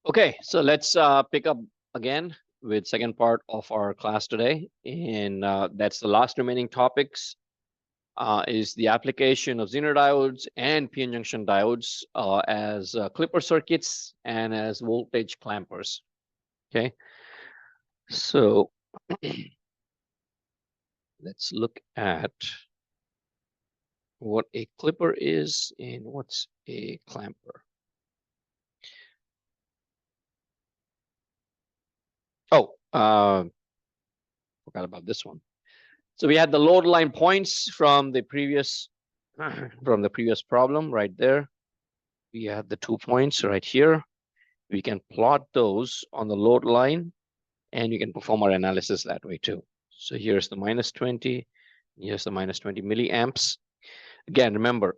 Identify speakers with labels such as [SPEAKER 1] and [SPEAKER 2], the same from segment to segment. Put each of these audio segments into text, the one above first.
[SPEAKER 1] Okay, so let's pick up again with second part of our class today, and that's the last remaining topics. Is the application of Zener diodes and p-n junction diodes as clipper circuits and as voltage clampers. Okay, so let's look at what a clipper is and what's a clamper. Oh, forgot about this one. So we had the load line points from the previous problem right there. We have the 2 points right here. We can plot those on the load line, and you can perform our analysis that way too. So here's the minus 20, here's the minus 20 milliamps. Again, remember,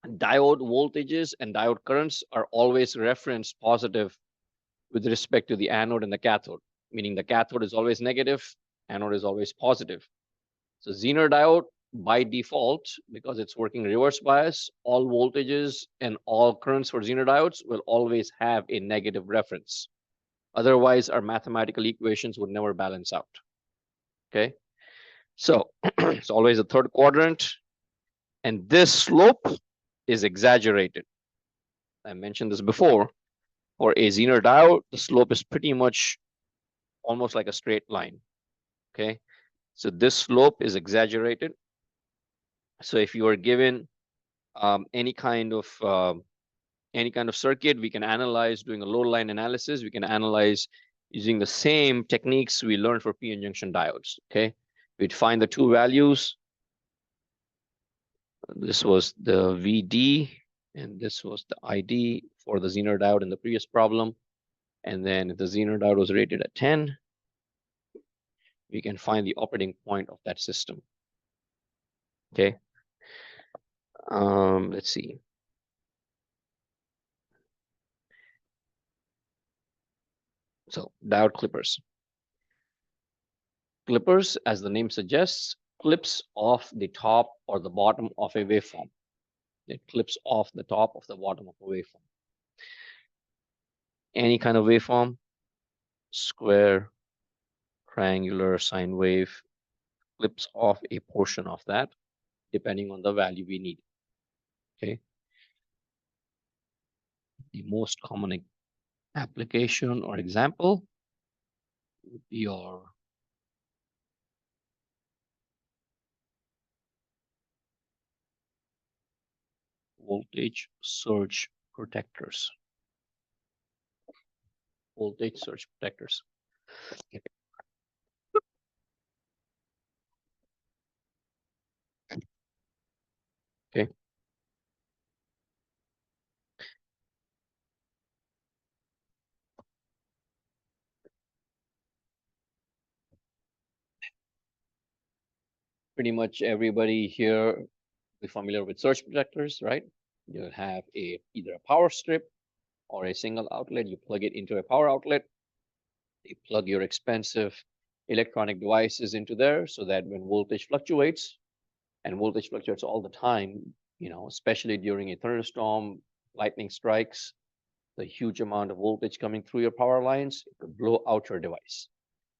[SPEAKER 1] diode voltages and diode currents are always referenced positive with respect to the anode and the cathode, meaning the cathode is always negative, anode is always positive. So Zener diode, by default, because it's working reverse bias, all voltages and all currents for Zener diodes will always have a negative reference. Otherwise, our mathematical equations would never balance out. Okay, so it's always a third quadrant, and this slope is exaggerated. I mentioned this before. For a Zener diode, the slope is pretty much almost like a straight line. Okay, so this slope is exaggerated. So if you are given any kind of circuit, we can analyze doing a load line analysis. We can analyze using the same techniques we learned for p-n junction diodes. Okay, we'd find the two values. This was the VD, and this was the ID for the Zener diode in the previous problem. And then if the Zener diode was rated at 10, we can find the operating point of that system. Okay. Let's see. So diode clippers. Clippers, as the name suggests, clips off the top or the bottom of a waveform. It clips off the top of the bottom of a waveform. Any kind of waveform, square, triangular, sine wave, clips off a portion of that, depending on the value we need. Okay. The most common application or example would be your voltage surge protectors. Voltage surge protectors. Okay. Pretty much everybody here is familiar with surge protectors, right? You have either a power strip or a single outlet. You plug it into a power outlet. You plug your expensive electronic devices into there so that when voltage fluctuates, and voltage fluctuates all the time, especially during a thunderstorm, lightning strikes, the huge amount of voltage coming through your power lines, it could blow out your device.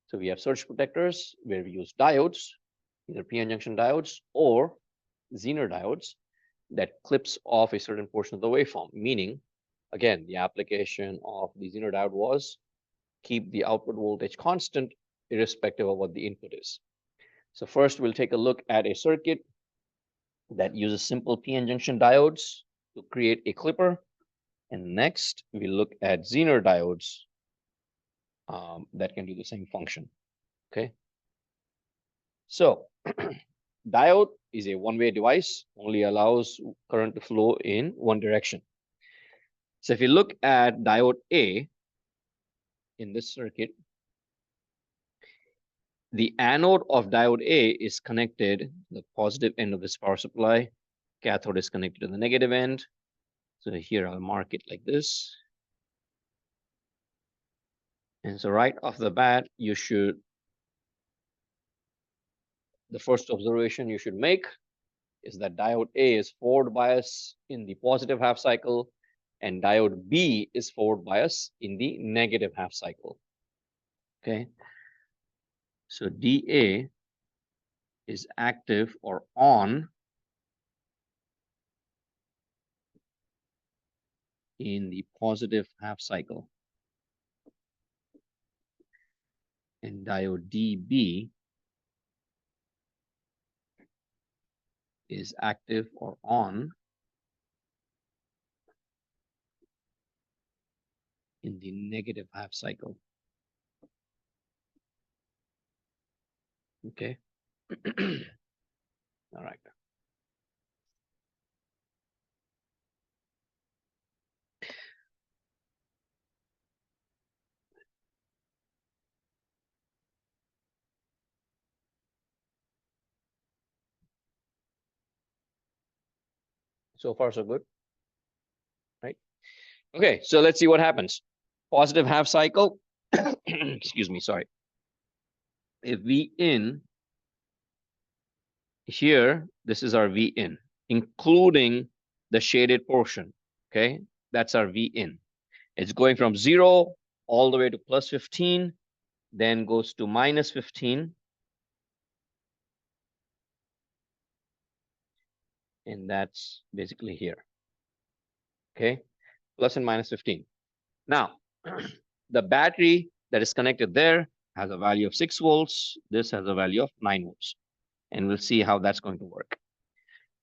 [SPEAKER 1] So we have surge protectors where we use diodes, either p-n junction diodes or Zener diodes that clips off a certain portion of the waveform, meaning, again, the application of the Zener diode was keep the output voltage constant irrespective of what the input is. So first we'll take a look at a circuit that uses simple p-n junction diodes to create a clipper. And next we look at Zener diodes that can do the same function. Okay. So diode is a one-way device, only allows current to flow in one direction. So if you look at diode A in this circuit, the anode of diode A is connected to the positive end of this power supply. Cathode is connected to the negative end. So here I'll mark it like this. And so right off the bat, the first observation you should make is that diode A is forward bias in the positive half cycle and diode B is forward bias in the negative half cycle. Okay. So DA is active or on in the positive half cycle, and diode DB is active or on in the negative half cycle. Okay. All right. So far, so good, right? Okay, so let's see what happens. Positive half cycle. Excuse me, sorry. If V in here, this is our V in, including the shaded portion. Okay, that's our V in. It's going from 0 all the way to plus 15, then goes to minus 15. And that's basically here. Okay, plus and minus 15. Now, the battery that is connected there has a value of 6 volts. This has a value of 9 volts. And we'll see how that's going to work.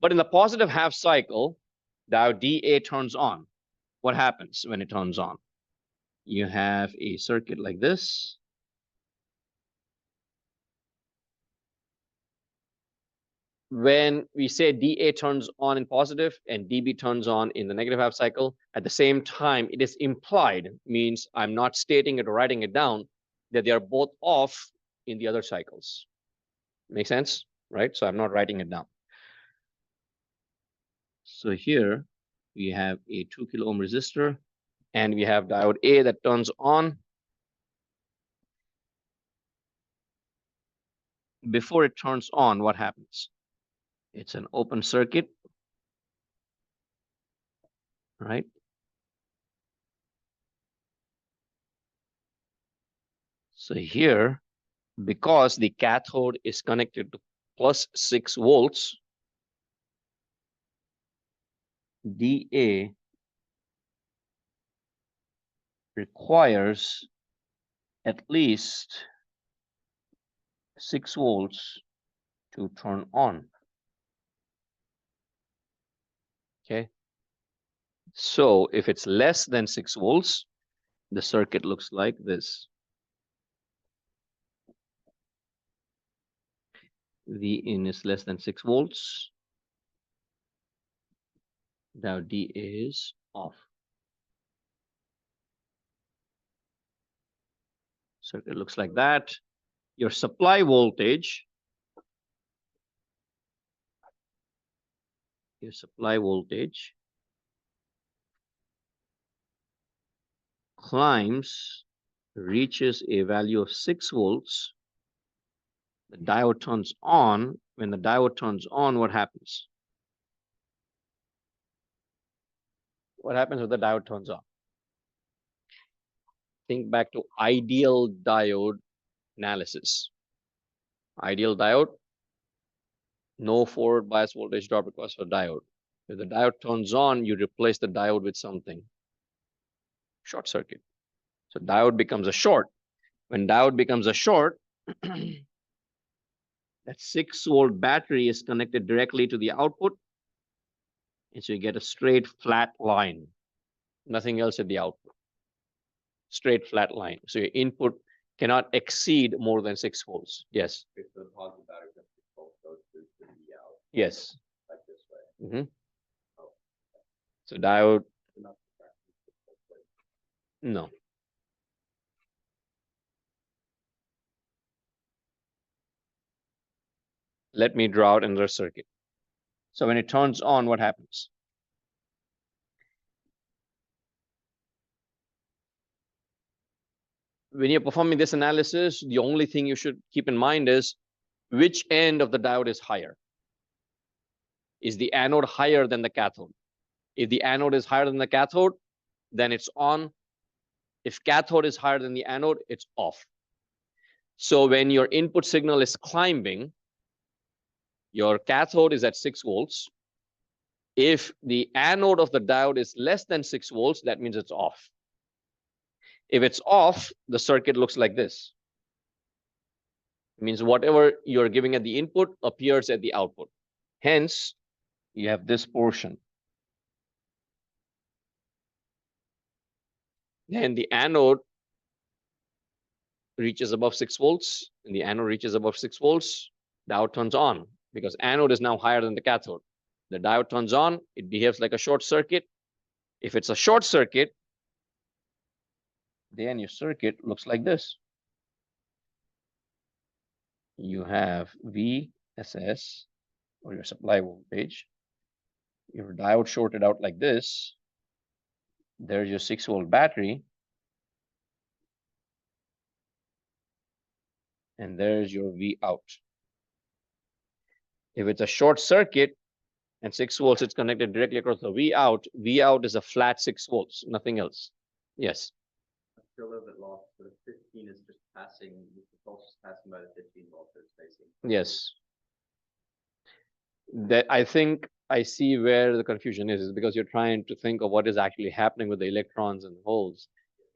[SPEAKER 1] But in the positive half cycle, diode DA turns on. What happens when it turns on? You have a circuit like this. When we say DA turns on in positive and DB turns on in the negative half cycle, at the same time, it is implied, means I'm not stating it or writing it down, that they are both off in the other cycles. Make sense? Right? So I'm not writing it down. So here we have a 2 kilo ohm resistor, and we have diode A that turns on. Before it turns on, what happens? It's an open circuit, right? So here, because the cathode is connected to plus 6 volts, DA requires at least 6 volts to turn on. Okay. So if it's less than 6 volts, the circuit looks like this. V in is less than 6 volts. Now D is off. Circuit looks like that. Your supply voltage, climbs, reaches a value of 6 volts. The diode turns on. When the diode turns on, what happens? What happens when the diode turns on? Think back to ideal diode analysis. Ideal diode, no forward bias voltage drop required for diode. If the diode turns on, you replace the diode with something. Short circuit. So diode becomes a short. When diode becomes a short, that 6 volt battery is connected directly to the output. And so you get a straight flat line. Nothing else at the output. Straight flat line. So your input cannot exceed more than 6 volts. Yes. If the positive battery goes to the out. Yes. Like this way. Mm-hmm. Oh. So diode. No. Let me draw out another circuit. So when it turns on, what happens? When you're performing this analysis, the only thing you should keep in mind is which end of the diode is higher. Is the anode higher than the cathode? If the anode is higher than the cathode, then it's on. If cathode is higher than the anode, it's off. So when your input signal is climbing, your cathode is at 6 volts. If the anode of the diode is less than 6 volts, that means it's off. If it's off, the circuit looks like this. It means whatever you're giving at the input appears at the output. Hence, you have this portion. Then the anode reaches above 6 volts, and the anode reaches above 6 volts, diode turns on, because anode is now higher than the cathode. The diode turns on, it behaves like a short circuit. If it's a short circuit, then your circuit looks like this. You have VSS, or your supply voltage. Your diode shorted out like this. There's your 6-volt battery. And there's your V out. If it's a short circuit and 6 volts, it's connected directly across the V out. V out is a flat 6 volts, nothing else. Yes.
[SPEAKER 2] I'm still a little bit lost, but if 15 is just passing, the pulse is passing by the 15 voltage, basically.
[SPEAKER 1] Yes. That I think I see where the confusion is because you're trying to think of what is actually happening with the electrons and holes,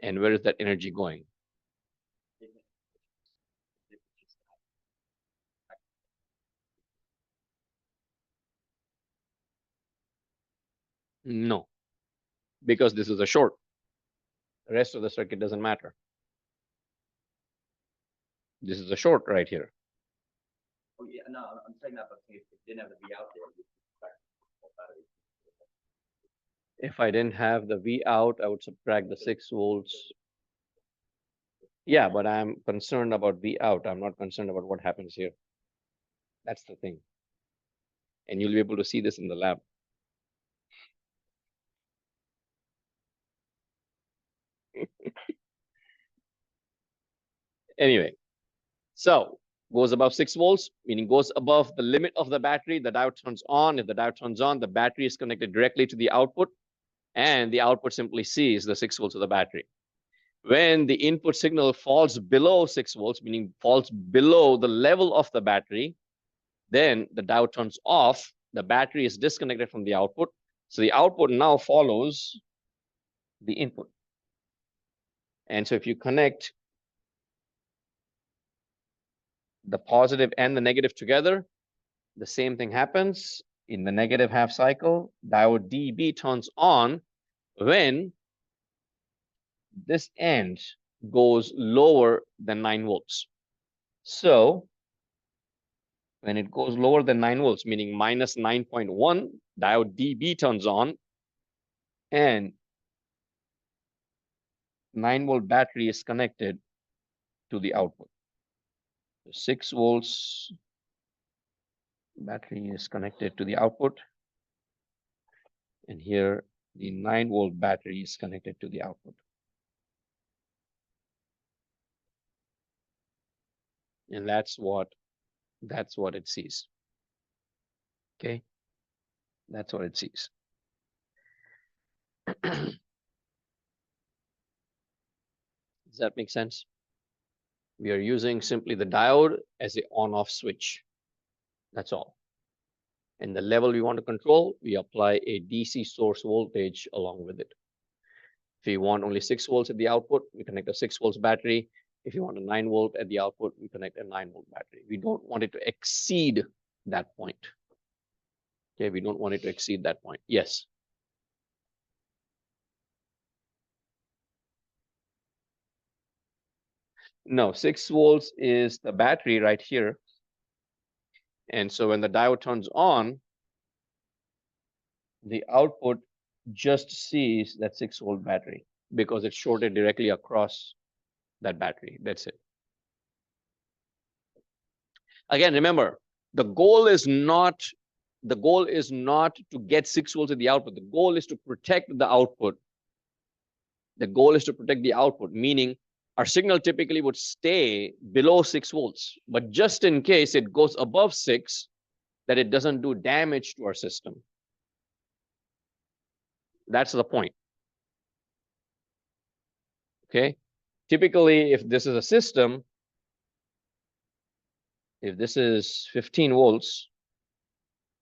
[SPEAKER 1] and where is that energy going. No, because this is a short. The rest of the circuit doesn't matter. This is a short right here.
[SPEAKER 2] Oh yeah, no, I'm saying that, but if it didn't have the V out there,
[SPEAKER 1] if I didn't have the V out, I would subtract the 6 volts. Yeah, but I'm concerned about V out. I'm not concerned about what happens here. That's the thing. And you'll be able to see this in the lab. Anyway, so goes above 6 volts, meaning goes above the limit of the battery, the diode turns on. If the diode turns on, the battery is connected directly to the output, and the output simply sees the 6 volts of the battery. When the input signal falls below 6 volts, meaning falls below the level of the battery, then the diode turns off, the battery is disconnected from the output. So the output now follows the input. And so if you connect the positive and the negative together, the same thing happens. In the negative half cycle, diode DB turns on when this end goes lower than 9 volts. So when it goes lower than 9 volts, meaning minus 9.1, diode DB turns on, and 9-volt battery is connected to the output. 6 volts battery is connected to the output, and here the 9-volt battery is connected to the output. And that's what it sees. Okay, that's what it sees. Does that make sense? We are using simply the diode as an on-off switch. That's all. And the level we want to control, we apply a DC source voltage along with it. If you want only 6 volts at the output, we connect a 6 volts battery. If you want a 9 volt at the output, we connect a 9-volt battery. We don't want it to exceed that point. Okay, we don't want it to exceed that point. Yes. No, 6 volts is the battery right here. And so when the diode turns on, the output just sees that 6-volt battery because it's shorted directly across that battery. That's it. Again, remember, the goal is not to get 6 volts at the output. The goal is to protect the output. The goal is to protect the output, meaning our signal typically would stay below 6 volts, but just in case it goes above 6, that it doesn't do damage to our system. That's the point. Okay. Typically, if this is a system, if this is 15 volts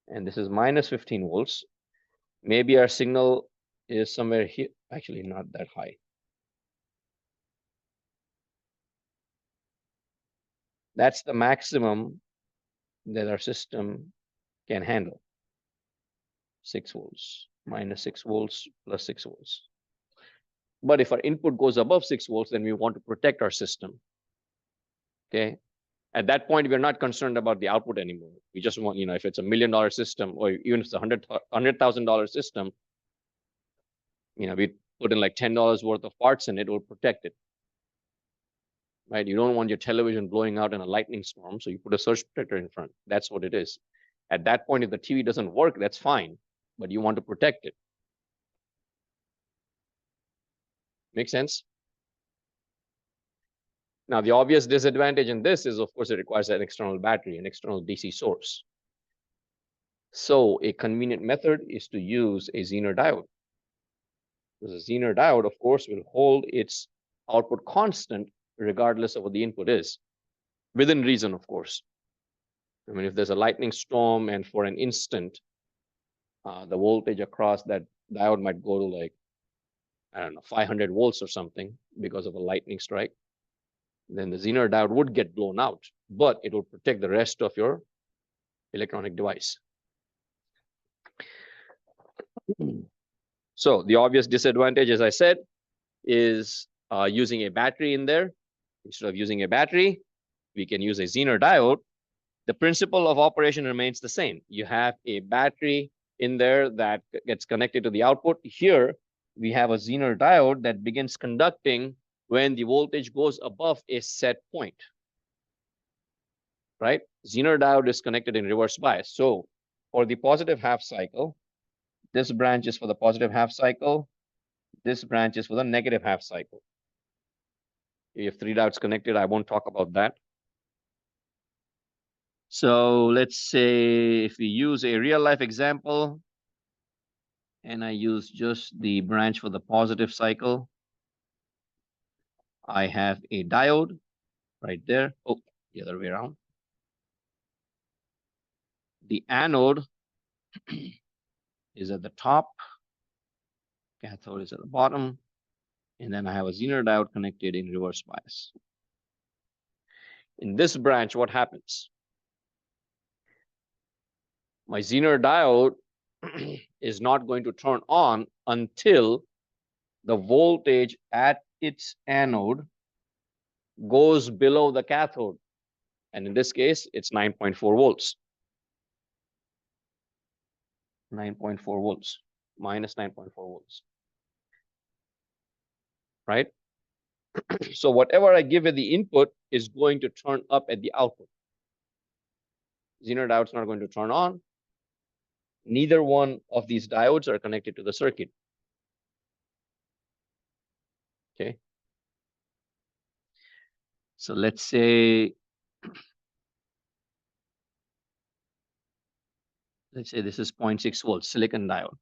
[SPEAKER 1] and this is minus 15 volts, maybe our signal is somewhere here, actually not that high. That's the maximum that our system can handle. 6 volts, minus 6 volts, plus 6 volts. But if our input goes above 6 volts, then we want to protect our system. Okay. At that point, we're not concerned about the output anymore. We just want, if it's $1 million system, or even if it's a $100,000 system, we put in like $10 worth of parts and it will protect it. Right? You don't want your television blowing out in a lightning storm, so you put a surge protector in front. That's what it is. At that point, if the TV doesn't work, that's fine, but you want to protect it. Make sense? Now, the obvious disadvantage in this is, of course, it requires an external battery, an external DC source. So a convenient method is to use a Zener diode. Because a Zener diode, of course, will hold its output constant regardless of what the input is, within reason, of course. I mean, if there's a lightning storm and for an instant, the voltage across that diode might go to like, I don't know, 500 volts or something because of a lightning strike, then the Zener diode would get blown out, but it will protect the rest of your electronic device. So the obvious disadvantage, as I said, is using a battery in there. Instead of using a battery, we can use a Zener diode. The principle of operation remains the same. You have a battery in there that gets connected to the output. Here, we have a Zener diode that begins conducting when the voltage goes above a set point. Right? Zener diode is connected in reverse bias. So for the positive half cycle, this branch is for the positive half cycle. This branch is for the negative half cycle. You have 3 diodes connected. I won't talk about that. So let's say if we use a real life example, and I use just the branch for the positive cycle, I have a diode right there. Oh, the other way around. The anode is at the top, cathode is at the bottom, and then I have a Zener diode connected in reverse bias. In this branch, what happens? My Zener diode is not going to turn on until the voltage at its anode goes below the cathode. And in this case, it's 9.4 volts. 9.4 volts, minus 9.4 volts. Right? So whatever I give at the input is going to turn up at the output. Zener diode's not going to turn on. Neither one of these diodes are connected to the circuit. Okay. So let's say this is 0.6 volts silicon diode.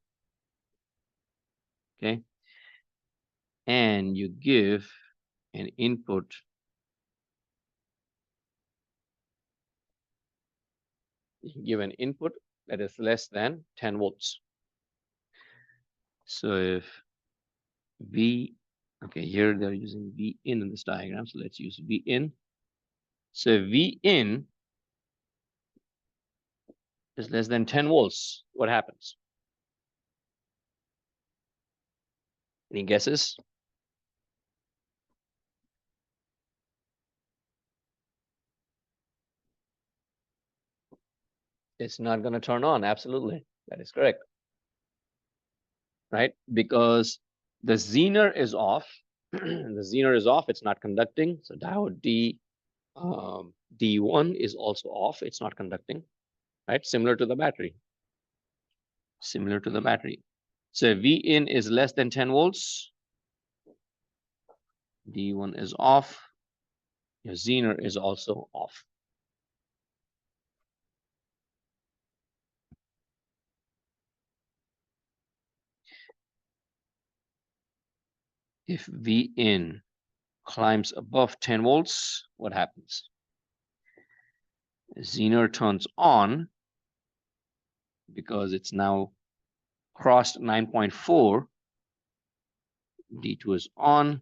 [SPEAKER 1] Okay. And you give an input that is less than 10 volts. So if V, okay, here they're using V in this diagram. So let's use V in. So V in is less than 10 volts. What happens? Any guesses? It's not going to turn on. Absolutely. That is correct. Right? Because the Zener is off. The Zener is off. It's not conducting. So diode D1 is also off. It's not conducting. Right? Similar to the battery. Similar to the battery. So V in is less than 10 volts. D1 is off. Your Zener is also off. If V in climbs above 10 volts, what happens? Zener turns on because it's now crossed 9.4. D2 is on.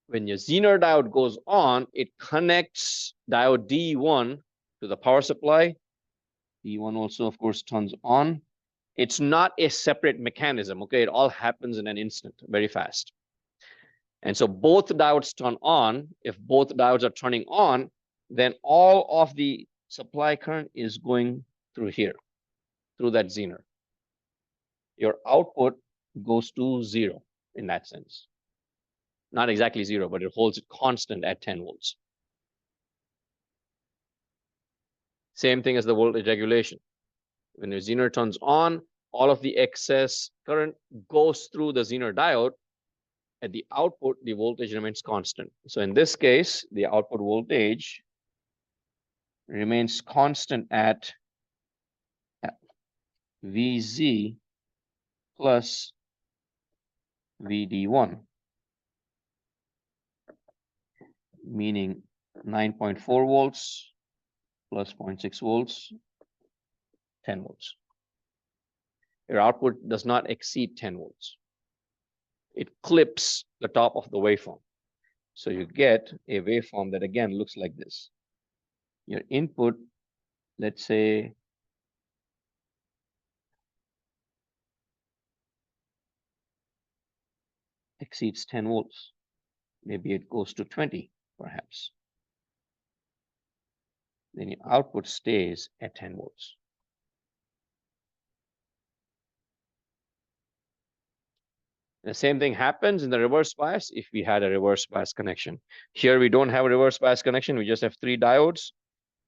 [SPEAKER 1] When your Zener diode goes on, it connects diode D1 to the power supply. D1 also, of course, turns on. It's not a separate mechanism, okay? It all happens in an instant, very fast. And so both diodes turn on. If both diodes are turning on, then all of the supply current is going through here, through that Zener. Your output goes to 0 in that sense. Not exactly 0, but it holds it constant at 10 volts. Same thing as the voltage regulation. When your Zener turns on, all of the excess current goes through the Zener diode. At the output, the voltage remains constant. So in this case, the output voltage remains constant at Vz plus Vd1, meaning 9.4 volts plus 0.6 volts, 10 volts. Your output does not exceed 10 volts. It clips the top of the waveform. So you get a waveform that again looks like this. Your input, let's say, exceeds 10 volts. Maybe it goes to 20, perhaps. Then your output stays at 10 volts. The same thing happens in the reverse bias if we had a reverse bias connection. Here we don't have a reverse bias connection. We just have 3 diodes.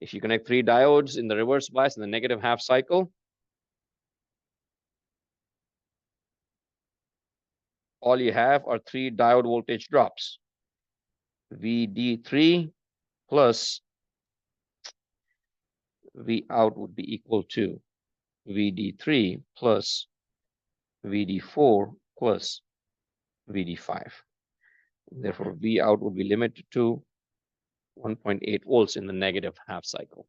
[SPEAKER 1] If you connect 3 diodes in the reverse bias in the negative half cycle, all you have are 3 diode voltage drops. VD3 plus V out would be equal to VD3 plus VD4 plus VD5. Therefore, V out would be limited to 1.8 volts in the negative half cycle.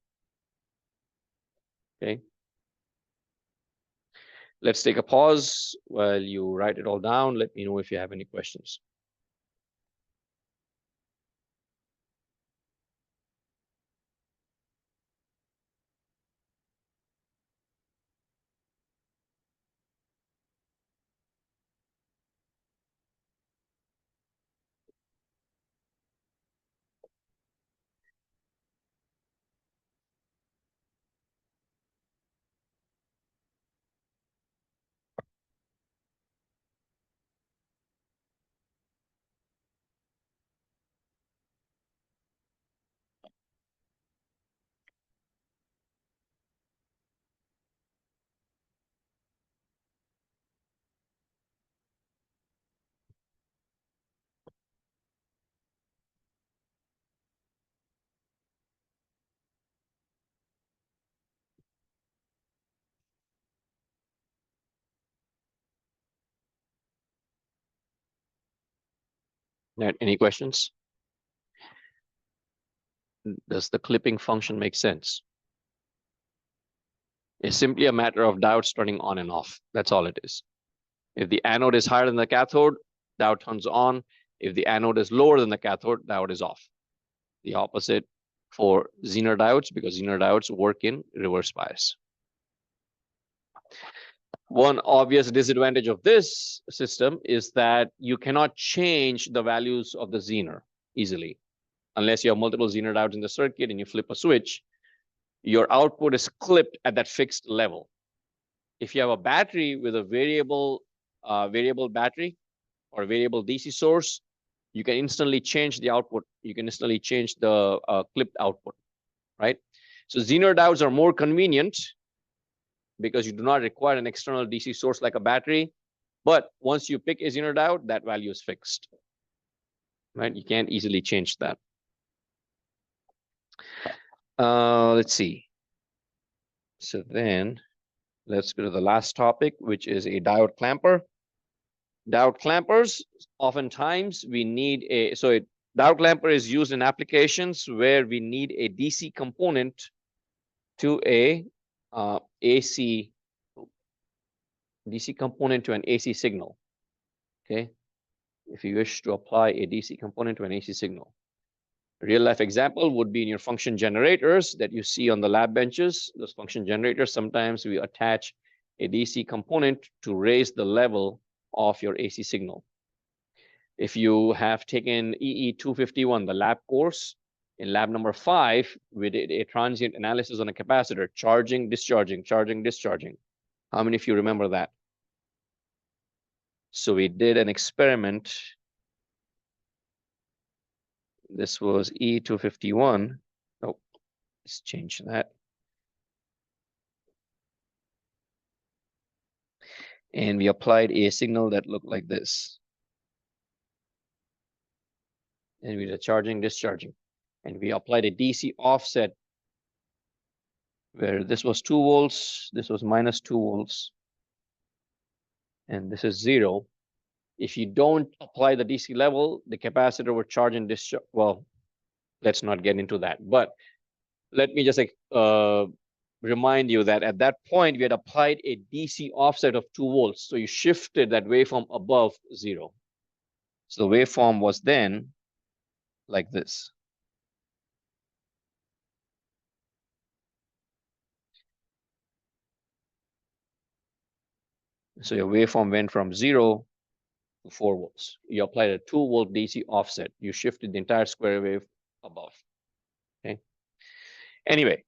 [SPEAKER 1] Okay. Let's take a pause while you write it all down. Let me know if you have any questions. Any questions? Does the clipping function make sense? It's simply a matter of diodes turning on and off. That's all it is. If the anode is higher than the cathode, diode turns on. If the anode is lower than the cathode, diode is off. The opposite for Zener diodes, because Zener diodes work in reverse bias. One obvious disadvantage of this system is that you cannot change the values of the Zener easily. Unless you have multiple Zener diodes in the circuit and you flip a switch, your output is clipped at that fixed level. If you have a battery with a variable battery or a variable DC source, you can instantly change the output. You can instantly change the clipped output, right? So Zener diodes are more convenient because you do not require an external DC source like a battery. But once you pick a Zener diode, that value is fixed, right? You can't easily change that. Let's see. So then let's go to the last topic, which is a diode clamper. Diode clampers, oftentimes we need a, diode clamper is used in applications where we need a DC component to a AC, DC component to an AC signal. Okay, if you wish to apply a DC component to an AC signal. A real life example would be in your function generators that you see on the lab benches. Those function generators, sometimes we attach a DC component to raise the level of your AC signal. If you have taken EE 251, the lab course, in lab number 5, we did a transient analysis on a capacitor, charging, discharging, charging, discharging. How many of you remember that? So we did an experiment. This was E251. Oh, let's change that. And we applied a signal that looked like this. And we did charging, discharging. And we applied a DC offset where this was 2 volts, this was minus 2 volts, and this is 0. If you don't apply the DC level, the capacitor would charge and discharge. Well, let's not get into that. But let me just remind you that at that point, we had applied a DC offset of 2 volts. So you shifted that waveform above 0. So the waveform was then like this. So your waveform went from 0 to 4 volts. You applied a 2 volt DC offset. You shifted the entire square wave above. Okay. Anyway,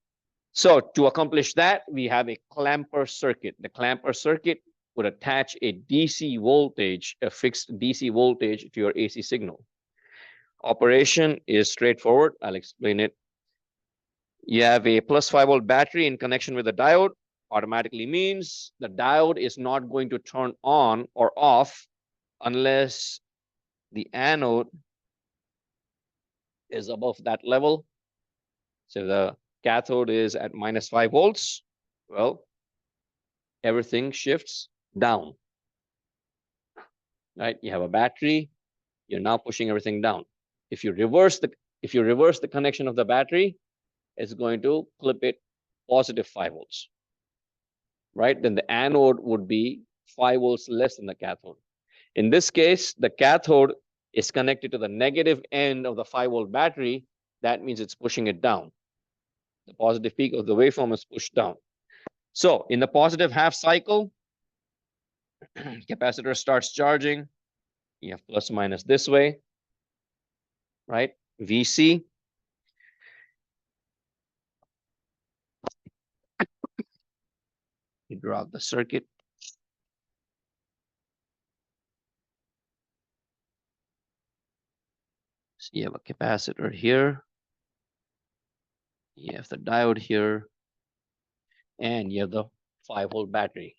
[SPEAKER 1] so to accomplish that, we have a clamper circuit. The clamper circuit would attach a DC voltage, a fixed DC voltage to your AC signal. Operation is straightforward. I'll explain it. You have a plus 5 volt battery in connection with the diode. Automatically means the diode is not going to turn on or off unless the anode is above that level. So the cathode is at minus 5 volts. Well, everything shifts down. Right? You have a battery, you're now pushing everything down. If you reverse the connection of the battery, it's going to clip it positive 5 volts. Right? Then the anode would be 5 volts less than the cathode. In this case, the cathode is connected to the negative end of the 5 volt battery. That means it's pushing it down. The positive peak of the waveform is pushed down. So in the positive half cycle, capacitor starts charging. You have plus minus this way, right? VC. You draw out the circuit. So you have a capacitor here. You have the diode here. And you have the 5 volt battery.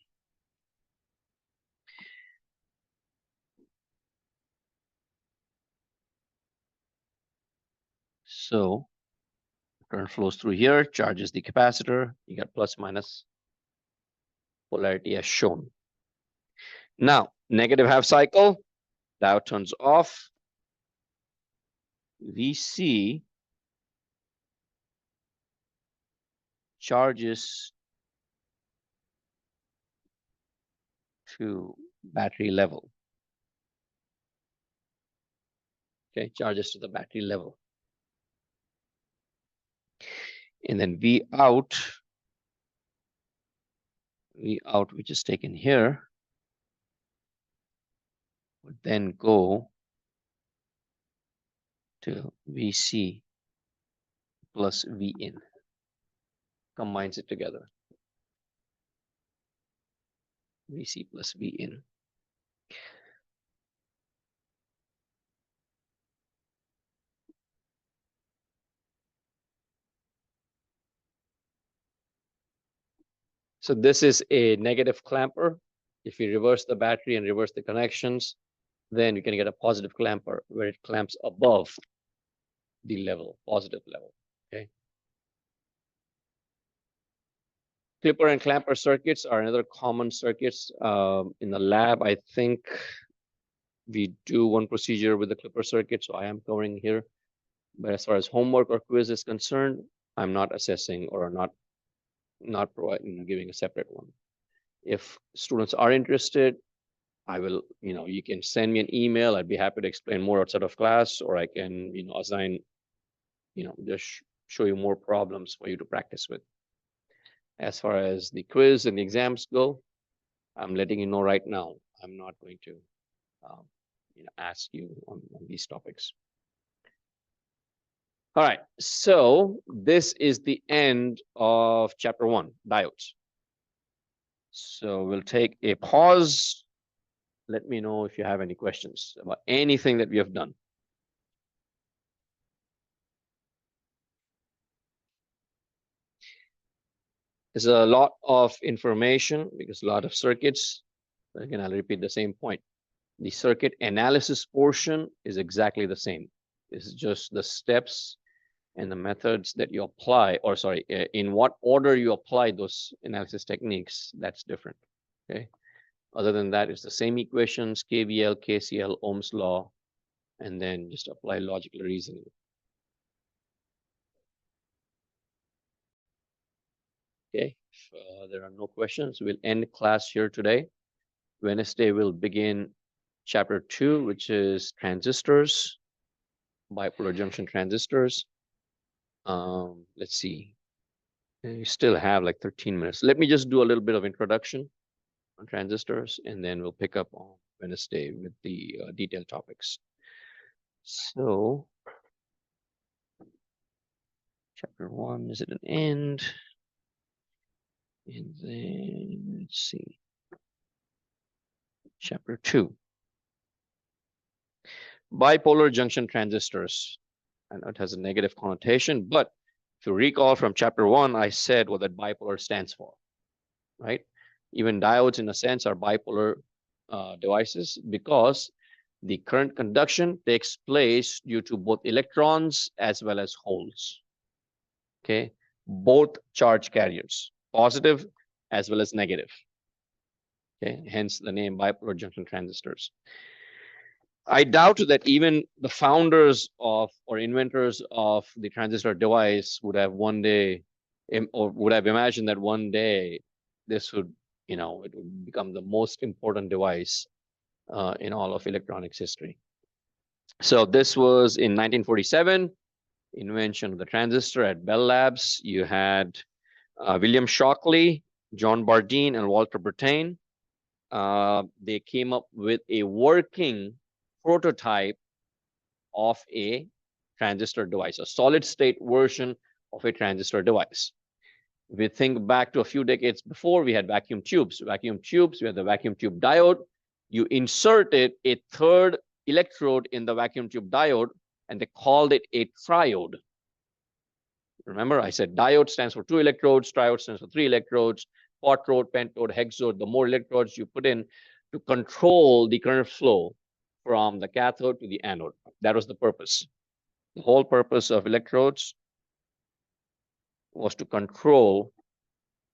[SPEAKER 1] So current flows through here, charges the capacitor. You got plus minus polarity as shown. Now, negative half cycle, diode turns off. VC charges to battery level. Okay, charges to the battery level. And then V out, which is taken here, would then go to VC plus V in. Combines it together. VC plus V in. So this is a negative clamper. If you reverse the battery and reverse the connections, then you can get a positive clamper where it clamps above the level, positive level. Okay. Clipper and clamper circuits are another common circuits in the lab. I think we do one procedure with the clipper circuit, so I am covering here. But as far as homework or quiz is concerned, I'm not assessing or not providing, giving a separate one. If students are interested, I will, you can send me an email. I'd be happy to explain more outside of class, or I can, assign, just show you more problems for you to practice with. As far as the quiz and the exams go, I'm letting you know right now, I'm not going to, ask you on these topics. All right, so this is the end of chapter 1, diodes. So we'll take a pause. Let me know if you have any questions about anything that we have done. There's a lot of information because a lot of circuits. But again, I'll repeat the same point. The circuit analysis portion is exactly the same. It's just the steps and the methods that you apply, or sorry, in what order you apply those analysis techniques, that's different. Okay. Other than that, it's the same equations, KVL, KCL, Ohm's law, and then just apply logical reasoning. Okay, if there are no questions, we'll end class here today. Wednesday, we'll begin chapter 2, which is transistors, bipolar junction transistors. Let's see. We still have like 13 minutes. Let me just do a little bit of introduction on transistors, and then we'll pick up on Wednesday with the detailed topics. So, chapter 1 is at an end. And then, let's see. Chapter 2. Bipolar junction transistors. I know it has a negative connotation, but if you recall from chapter 1, I said what that bipolar stands for, right? Even diodes, in a sense, are bipolar devices because the current conduction takes place due to both electrons as well as holes. Okay, both charge carriers, positive as well as negative. Okay, hence the name bipolar junction transistors. I doubt that even the founders of or inventors of the transistor device would have one day, or would have imagined that one day this would, it would become the most important device in all of electronics history. So this was in 1947, invention of the transistor at Bell Labs. You had William Shockley, John Bardeen, and Walter Brattain. They came up with a working prototype of a transistor device, a solid state version of a transistor device. If we think back to a few decades before, we had vacuum tubes. We had the vacuum tube diode. You inserted a third electrode in the vacuum tube diode, and they called it a triode. Remember, I said diode stands for 2 electrodes, triode stands for 3 electrodes, quadrode, pentode, hexode. The more electrodes you put in to control the current flow from the cathode to the anode. That was the purpose. The whole purpose of electrodes was to control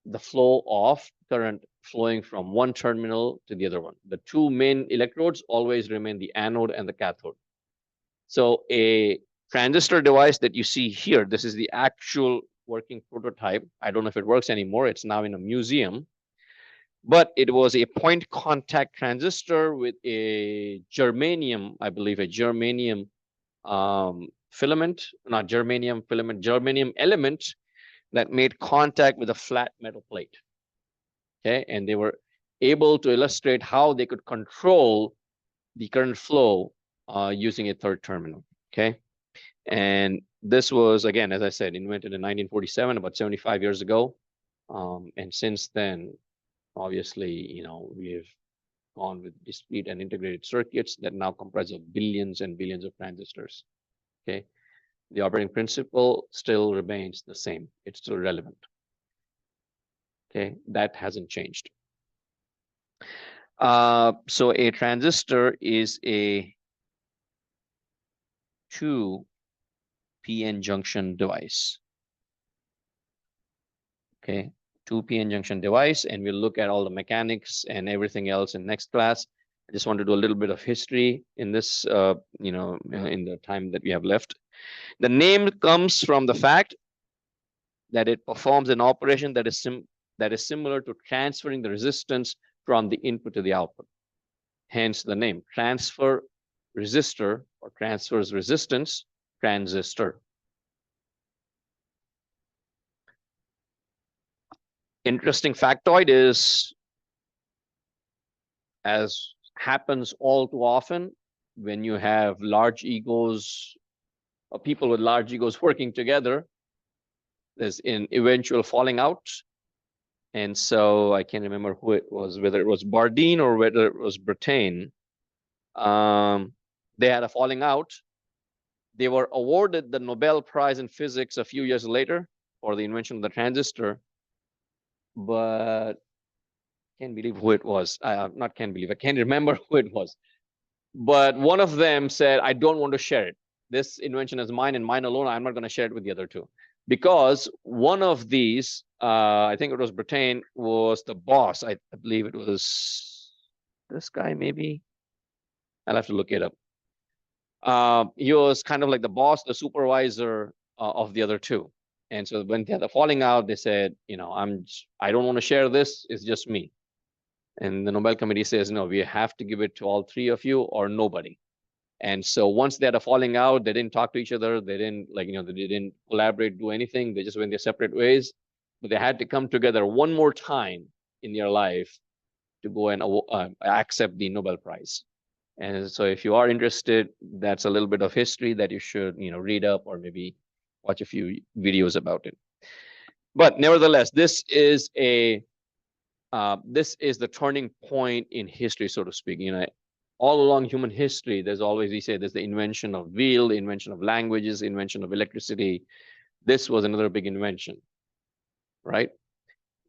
[SPEAKER 1] the flow of current flowing from one terminal to the other one. The 2 main electrodes always remain the anode and the cathode. So a transistor device that you see here, this is the actual working prototype. I don't know if it works anymore. It's now in a museum. But it was a point contact transistor with a germanium, I believe, a germanium filament, not germanium filament, germanium element that made contact with a flat metal plate. Okay, and they were able to illustrate how they could control the current flow using a third terminal. Okay, and this was, again, as I said, invented in 1947, about 75 years ago. And since then, obviously, we've gone with discrete and integrated circuits that now comprise of billions and billions of transistors. Okay, the operating principle still remains the same. It's still relevant. Okay, that hasn't changed. So a transistor is a 2 p-n junction device. Okay, 2 p-n junction device, and we'll look at all the mechanics and everything else in next class. I just want to do a little bit of history in this, in the time that we have left. The name comes from the fact that it performs an operation that is similar to transferring the resistance from the input to the output. Hence the name, transfer resistor, or transfers resistance transistor. Interesting factoid is, as happens all too often when you have large egos, or people with large egos working together, there's an eventual falling out. And so I can't remember who it was, whether it was Bardeen or whether it was Brattain. They had a falling out. They were awarded the Nobel Prize in Physics a few years later for the invention of the transistor, but can't believe who it was. Not can't believe, I can't remember who it was. But one of them said, I don't want to share it. This invention is mine and mine alone. I'm not going to share it with the other two. Because one of these, I think it was Brattain, was the boss. I believe it was this guy, maybe. I'll have to look it up. He was kind of like the boss, the supervisor of the other two. And so when they had the falling out, they said, I don't want to share this. It's just me. And the Nobel Committee says, no, we have to give it to all three of you or nobody. And so once they had a falling out, they didn't talk to each other. They didn't they didn't collaborate, do anything. They just went their separate ways. But they had to come together one more time in their life to go and accept the Nobel Prize. And so if you are interested, that's a little bit of history that you should, read up or maybe watch a few videos about it. But nevertheless, this is the turning point in history, so to speak. All along human history, there's the invention of wheel, the invention of languages, invention of electricity. This was another big invention, right?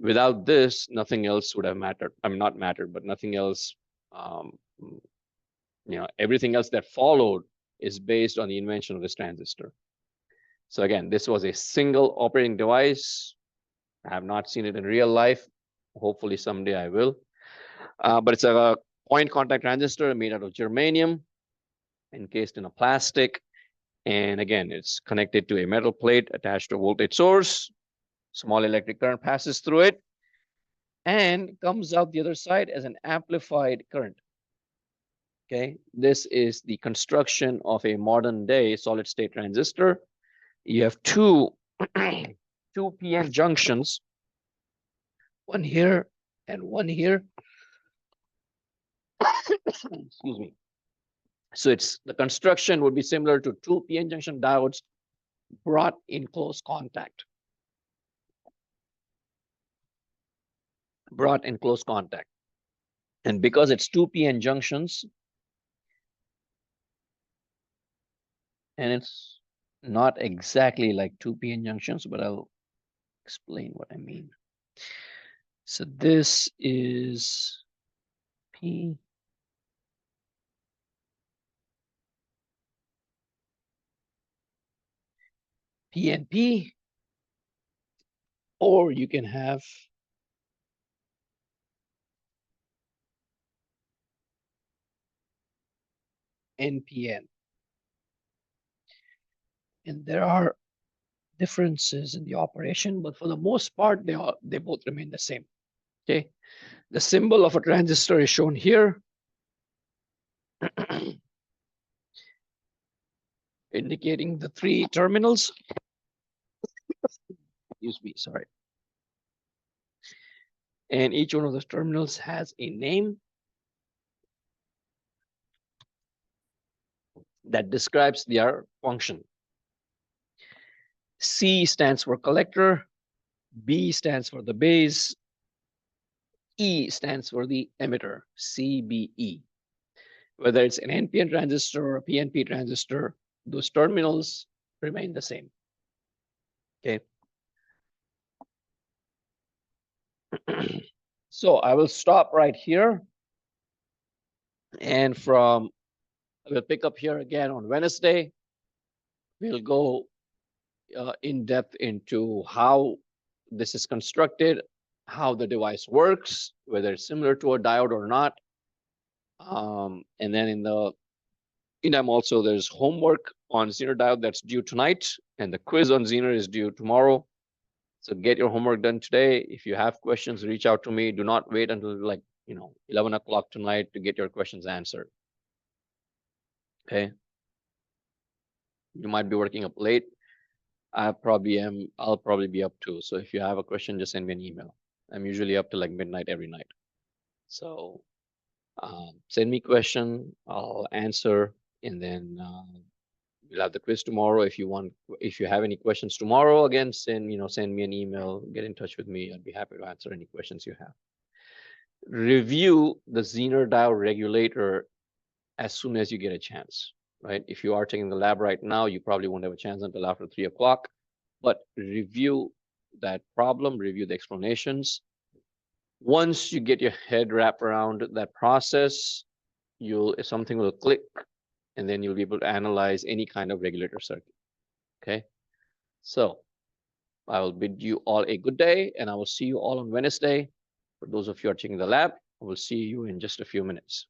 [SPEAKER 1] Without this, nothing else would have mattered. I mean, not mattered, but nothing else. Everything else that followed is based on the invention of this transistor. So again, this was a single operating device. I have not seen it in real life. Hopefully someday I will. But it's a point contact transistor made out of germanium, encased in a plastic. And again, it's connected to a metal plate attached to a voltage source. Small electric current passes through it and comes out the other side as an amplified current. Okay, this is the construction of a modern day solid state transistor. You have two PN junctions, one here and one here. Excuse me. So the construction would be similar to two PN junction diodes brought in close contact. And because it's two PN junctions, and it's not exactly like two PN junctions, but I'll explain what I mean. So this is P. PNP, or you can have NPN. And there are differences in the operation, but for the most part, they both remain the same. Okay, the symbol of a transistor is shown here, indicating the three terminals. Excuse me, sorry. And each one of those terminals has a name that describes their function. C stands for collector, B stands for the base, E stands for the emitter, CBE. Whether it's an NPN transistor or a PNP transistor, those terminals remain the same. Okay. So I will stop right here. And we'll pick up here again on Wednesday. We'll go in depth into how this is constructed, how the device works, whether it's similar to a diode or not. And then I'm also, there's homework on Zener diode that's due tonight, and the quiz on Zener is due tomorrow. So get your homework done today. If you have questions, reach out to me. Do not wait until 11 o'clock tonight to get your questions answered. Okay. You might be working up late. I'll probably be up too. So if you have a question, just send me an email. I'm usually up to like midnight every night. So send me question, I'll answer, and then we'll have the quiz tomorrow. If you have any questions tomorrow, again, send me an email, get in touch with me. I'd be happy to answer any questions you have. Review the Zener diode regulator as soon as you get a chance, right? If you are taking the lab right now, you probably won't have a chance until after 3 o'clock, but review that problem, review the explanations. Once you get your head wrapped around that process, something will click, and then you'll be able to analyze any kind of regulator circuit. Okay. So I will bid you all a good day, and I will see you all on Wednesday. For those of you who are taking the lab, I will see you in just a few minutes.